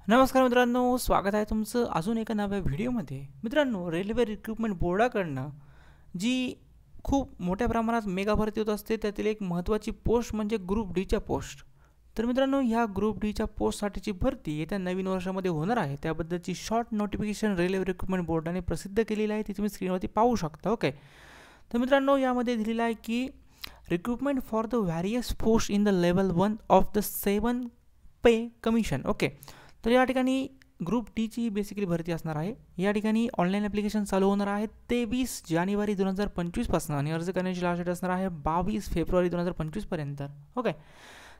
नमस्कार मित्रांनो, स्वागत आहे तुमचं अजून एका नव्या व्हिडिओमध्ये. मित्रांनो, रेल्वे रिक्रुटमेंट बोर्डाकडनं जी खूप मोठ्या प्रमाणात मेगा भरती होत असते, त्यातील एक महत्त्वाची पोस्ट म्हणजे ग्रुप डीच्या पोस्ट. तर मित्रांनो, ह्या ग्रुप डीच्या पोस्टसाठीची भरती येत्या नवीन वर्षामध्ये होणार आहे. त्याबद्दलची शॉर्ट नोटिफिकेशन रेल्वे रिक्रुटमेंट बोर्डाने प्रसिद्ध केलेली आहे, ती तुम्ही स्क्रीनवरती पाहू शकता. ओके, तर मित्रांनो, यामध्ये दिलेलं आहे की recruitment for the various post in the level 1 of the 7 pay commission. Okay, तर या ठिकाणी ग्रुप डीची बेसिकली भरती असणार आहे. या ठिकाणी ऑनलाईन ॲप्लिकेशन चालू होणार आहे 23 जानेवारी 2025 पासून आणि अर्ज करण्याची लास्ट डेट असणार आहे 22 फेब्रुवारी 2025 पर्यंत. ओके,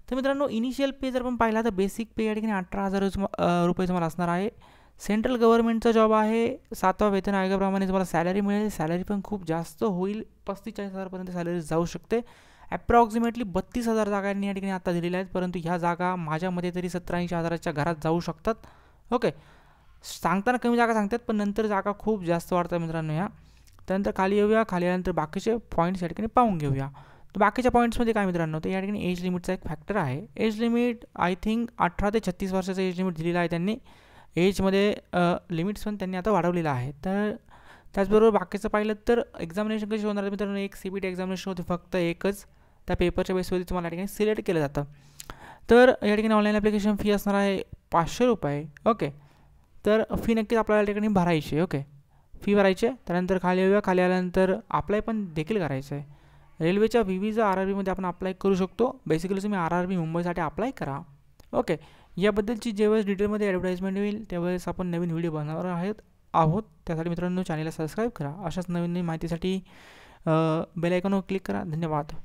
तर मित्रांनो, इनिशियल पे जर आपण पाहिला तर बेसिक पे या ठिकाणी 18,000 रुपये तुम्हाला असणार आहे. सेंट्रल गव्हर्नमेंटचा जॉब आहे. 7व्या वेतन आयोगाप्रमाणे तुम्हाला सॅलरी मिळेल. सॅलरी पण खूप जास्त होईल, 35-40,000 सॅलरी जाऊ शकते. ॲप्रॉक्सिमेटली 32,000 जागांनी या ठिकाणी आता दिलेल्या आहेत, परंतु ह्या जागा माझ्या मते तरी 70-80,000च्या घरात जाऊ शकतात. ओके, सांगताना कमी जागा सांगतात, पण नंतर जागा खूप जास्त वाढतात मित्रांनो. ह्या त्यानंतर खाली येऊया. खाली आल्यानंतर बाकीचे पॉईंट्स या ठिकाणी पाहून घेऊया. तर बाकीच्या पॉईंट्समध्ये काय मित्रांनो, तर या ठिकाणी एज लिमिटचा एक फॅक्टर आहे. एज लिमिट आय थिंक 18 ते 36 वर्षाचं एज लिमिट दिलेलं आहे त्यांनी. एजमध्ये लिमिट्स पण त्यांनी आता वाढवलेलं आहे. तर त्याचबरोबर बाकीचं पाहिलं तर एक्झामिनेशन कशी होणार आहे मित्रांनो, एक CBT एक्झामिनेशन होते, फक्त एकच. त्या पेपरच्या बेसवरती तुम्हाला या ठिकाणी सिलेक्ट केलं जातं. तर या ठिकाणी ऑनलाईन ॲप्लिकेशन फी असणार आहे 500 रुपये. ओके, तर फी नक्कीच आपल्याला या ठिकाणी भरायची. ओके, फी भरायची आहे. त्यानंतर खाली येऊया. खाली आल्यानंतर अप्लाय पण देखील करायचं आहे. रेल्वेच्या विविध RRBमध्ये आपण अप्लाय करू शकतो. बेसिकली तुम्ही RRB मुंबईसाठी अप्लाय करा. ओके, याबद्दलची जेव्हा डिटेलमध्ये ॲडव्हर्टाइजमेंट होईल त्यावेळेस आपण नवीन व्हिडिओ बनवणार आहोत. त्यासाठी मित्रांनो चॅनलला सबस्क्राईब करा. अशाच नवीन नवीन माहितीसाठी बेल आयकॉनवर क्लिक करा. धन्यवाद.